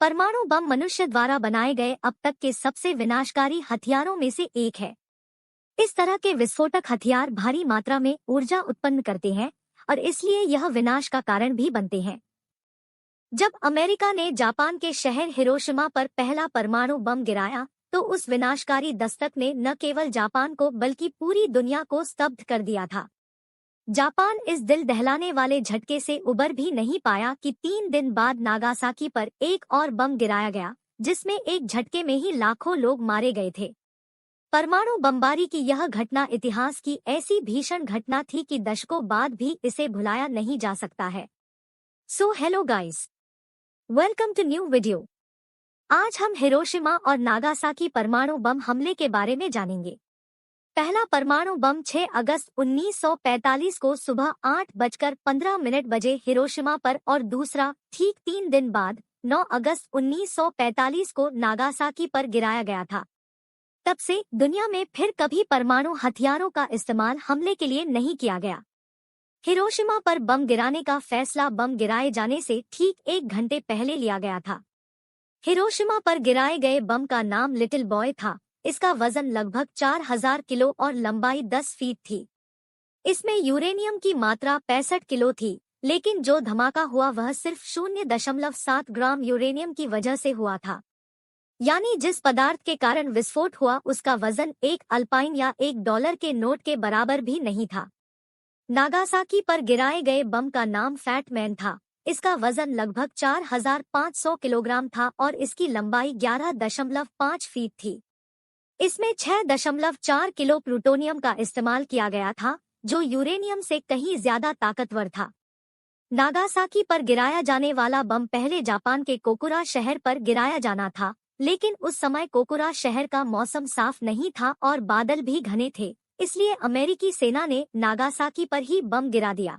परमाणु बम मनुष्य द्वारा बनाए गए अब तक के सबसे विनाशकारी हथियारों में से एक है। इस तरह के विस्फोटक हथियार भारी मात्रा में ऊर्जा उत्पन्न करते हैं और इसलिए यह विनाश का कारण भी बनते हैं। जब अमेरिका ने जापान के शहर हिरोशिमा पर पहला परमाणु बम गिराया तो उस विनाशकारी दस्तक ने न केवल जापान को बल्कि पूरी दुनिया को स्तब्ध कर दिया था। जापान इस दिल दहलाने वाले झटके से उबर भी नहीं पाया कि 3 दिन बाद नागासाकी पर एक और बम गिराया गया, जिसमें एक झटके में ही लाखों लोग मारे गए थे। परमाणु बमबारी की यह घटना इतिहास की ऐसी भीषण घटना थी कि दशकों बाद भी इसे भुलाया नहीं जा सकता है। So hello guys, welcome to new video. आज हम हिरोशिमा और नागासाकी परमाणु बम हमले के बारे में जानेंगे। पहला परमाणु बम 6 अगस्त 1945 को सुबह 8:15 बजे हिरोशिमा पर और दूसरा ठीक 3 दिन बाद 9 अगस्त 1945 को नागासाकी पर गिराया गया था। तब से दुनिया में फिर कभी परमाणु हथियारों का इस्तेमाल हमले के लिए नहीं किया गया। हिरोशिमा पर बम गिराने का फैसला बम गिराए जाने से ठीक 1 घंटे पहले लिया गया था। हिरोशिमा पर गिराए गए बम का नाम लिटिल बॉय था। इसका वजन लगभग 4000 किलो और लंबाई 10 फीट थी। इसमें यूरेनियम की मात्रा 65 किलो थी, लेकिन जो धमाका हुआ वह सिर्फ 0.7 ग्राम यूरेनियम की वजह से हुआ था। यानी जिस पदार्थ के कारण विस्फोट हुआ उसका वजन एक अल्पाइन या $1 के नोट के बराबर भी नहीं था। नागासाकी पर गिराए गए बम का नाम फैट मैन था। इसका वजन लगभग 4500 किलोग्राम था और इसकी लंबाई 11.5 फीट थी। इसमें 6.4 किलो प्लूटोनियम का इस्तेमाल किया गया था, जो यूरेनियम से कहीं ज्यादा ताकतवर था। नागासाकी पर गिराया जाने वाला बम पहले जापान के कोकुरा शहर पर गिराया जाना था, लेकिन उस समय कोकुरा शहर का मौसम साफ नहीं था और बादल भी घने थे, इसलिए अमेरिकी सेना ने नागासाकी पर ही बम गिरा दिया।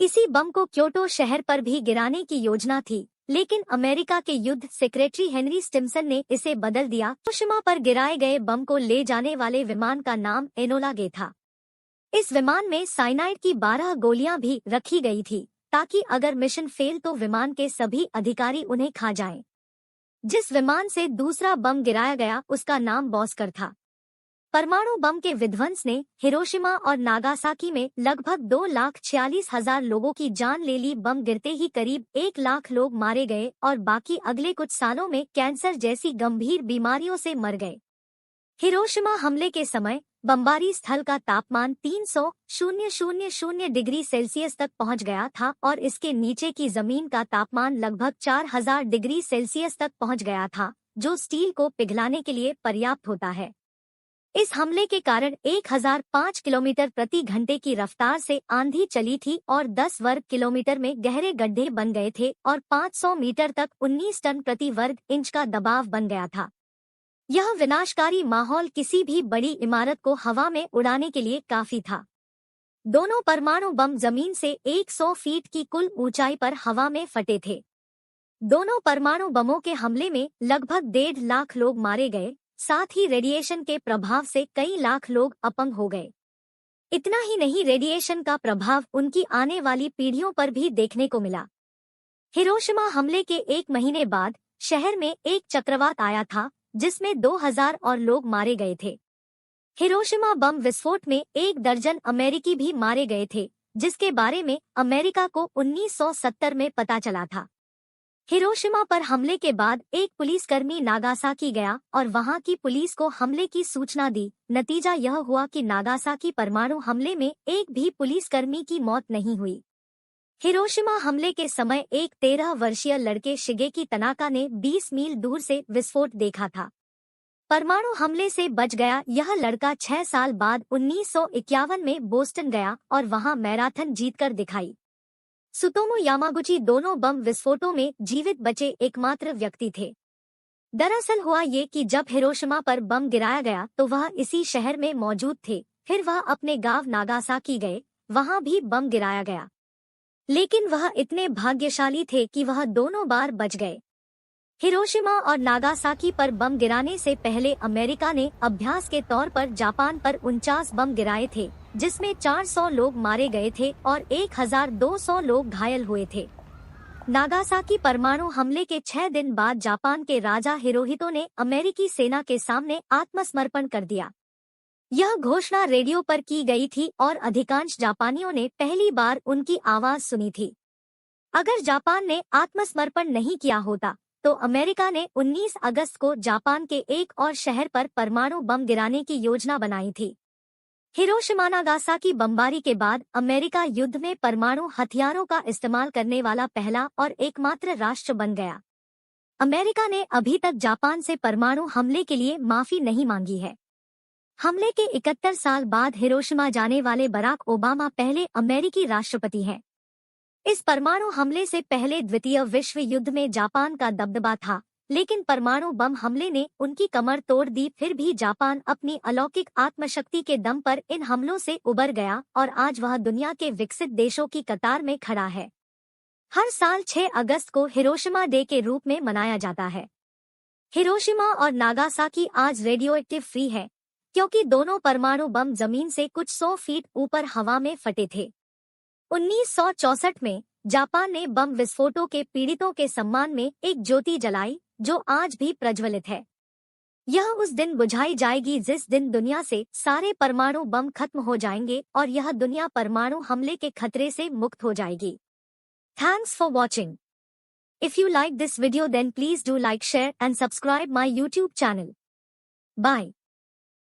इसी बम को क्योटो शहर पर भी गिराने की योजना थी, लेकिन अमेरिका के युद्ध सेक्रेटरी हेनरी स्टिम्सन ने इसे बदल दिया। हिरोशिमा पर गिराए गए बम को ले जाने वाले विमान का नाम एनोला गे था। इस विमान में साइनाइड की 12 गोलियां भी रखी गई थी, ताकि अगर मिशन फेल तो विमान के सभी अधिकारी उन्हें खा जाएं। जिस विमान से दूसरा बम गिराया गया उसका नाम बॉस्कर था। परमाणु बम के विध्वंस ने हिरोशिमा और नागासाकी में लगभग 2,46,000 लोगों की जान ले ली। बम गिरते ही करीब 1 लाख लोग मारे गए और बाकी अगले कुछ सालों में कैंसर जैसी गंभीर बीमारियों से मर गए। हिरोशिमा हमले के समय बमबारी स्थल का तापमान 300,000 डिग्री सेल्सियस तक पहुंच गया था और इसके नीचे की जमीन का तापमान लगभग 4000 डिग्री सेल्सियस तक पहुंच गया था, जो स्टील को पिघलाने के लिए पर्याप्त होता है। इस हमले के कारण 1005 किलोमीटर प्रति घंटे की रफ्तार से आंधी चली थी और 10 वर्ग किलोमीटर में गहरे गड्ढे बन गए थे और 500 मीटर तक 19 टन प्रति वर्ग इंच का दबाव बन गया था। यह विनाशकारी माहौल किसी भी बड़ी इमारत को हवा में उड़ाने के लिए काफी था। दोनों परमाणु बम जमीन से 100 फीट की कुल ऊंचाई पर हवा में फटे थे। दोनों परमाणु बमों के हमले में लगभग 1.5 लाख लोग मारे गए, साथ ही रेडिएशन के प्रभाव से कई लाख लोग अपंग हो गए। इतना ही नहीं, रेडिएशन का प्रभाव उनकी आने वाली पीढ़ियों पर भी देखने को मिला। हिरोशिमा हमले के 1 महीने बाद शहर में एक चक्रवात आया था, जिसमें 2000 और लोग मारे गए थे। हिरोशिमा बम विस्फोट में 1 दर्जन अमेरिकी भी मारे गए थे, जिसके बारे में अमेरिका को 1970 में पता चला था। हिरोशिमा पर हमले के बाद एक पुलिसकर्मी नागासाकी गया और वहां की पुलिस को हमले की सूचना दी। नतीजा यह हुआ कि नागासाकी परमाणु हमले में एक भी पुलिसकर्मी की मौत नहीं हुई। हिरोशिमा हमले के समय एक 13 वर्षीय लड़के शिगेकी तनाका ने 20 मील दूर से विस्फोट देखा था। परमाणु हमले से बच गया यह लड़का 6 साल बाद 1951 में बोस्टन गया और वहां मैराथन जीतकर दिखाई। सुतोमो यामागुची दोनों बम विस्फोटों में जीवित बचे एकमात्र व्यक्ति थे। दरअसल हुआ ये कि जब हिरोशिमा पर बम गिराया गया तो वह इसी शहर में मौजूद थे। फिर वह अपने गांव नागासाकी गए, वहां भी बम गिराया गया, लेकिन वह इतने भाग्यशाली थे कि वह दोनों बार बच गए। हिरोशिमा और नागासाकी पर बम गिराने से पहले अमेरिका ने अभ्यास के तौर पर जापान पर 49 बम गिराए थे, जिसमें 400 लोग मारे गए थे और 1200 लोग घायल हुए थे। नागासाकी परमाणु हमले के 6 दिन बाद जापान के राजा हिरोहितो ने अमेरिकी सेना के सामने आत्मसमर्पण कर दिया। यह घोषणा रेडियो पर की गई थी और अधिकांश जापानियों ने पहली बार उनकी आवाज सुनी थी। अगर जापान ने आत्मसमर्पण नहीं किया होता तो अमेरिका ने 19 अगस्त को जापान के एक और शहर पर परमाणु बम गिराने की योजना बनाई थी। हिरोशिमा नागासाकी बमबारी के बाद अमेरिका युद्ध में परमाणु हथियारों का इस्तेमाल करने वाला पहला और एकमात्र राष्ट्र बन गया। अमेरिका ने अभी तक जापान से परमाणु हमले के लिए माफी नहीं मांगी है। हमले के 71 साल बाद हिरोशिमा जाने वाले बराक ओबामा पहले अमेरिकी राष्ट्रपति हैं। इस परमाणु हमले से पहले द्वितीय विश्व युद्ध में जापान का दबदबा था, लेकिन परमाणु बम हमले ने उनकी कमर तोड़ दी। फिर भी जापान अपनी अलौकिक आत्मशक्ति के दम पर इन हमलों से उबर गया और आज वह दुनिया के विकसित देशों की कतार में खड़ा है। हर साल 6 अगस्त को हिरोशिमा डे के रूप में मनाया जाता है। हिरोशिमा और नागासाकी आज रेडियोएक्टिव फ्री है, क्योंकि दोनों परमाणु बम जमीन से कुछ 100 फीट ऊपर हवा में फटे थे। 1964 में जापान ने बम विस्फोटों के पीड़ितों के सम्मान में एक ज्योति जलाई, जो आज भी प्रज्वलित है। यह उस दिन बुझाई जाएगी जिस दिन दुनिया से सारे परमाणु बम खत्म हो जाएंगे और यह दुनिया परमाणु हमले के खतरे से मुक्त हो जाएगी। Thanks for watching. If you like this video then please do like, share and subscribe my YouTube channel. Bye.